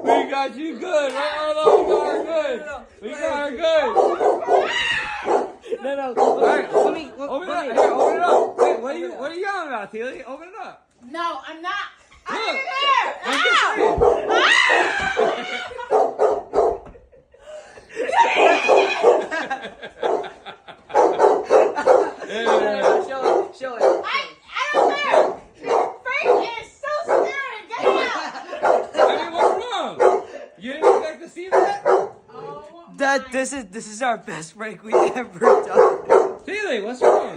We got you good, right? Oh, we got her good. No. All right, Let me. open it up. Here, open it up. Wait, what are you yelling about, Teely? Open it up. No, I'm not. I'm Look. in there. I'm just saying. Show it. I don't care. Frank is so scary. Get out. I mean, what's wrong? You didn't expect to see that? Oh, This is our best prank we've ever done. Teely, what's wrong?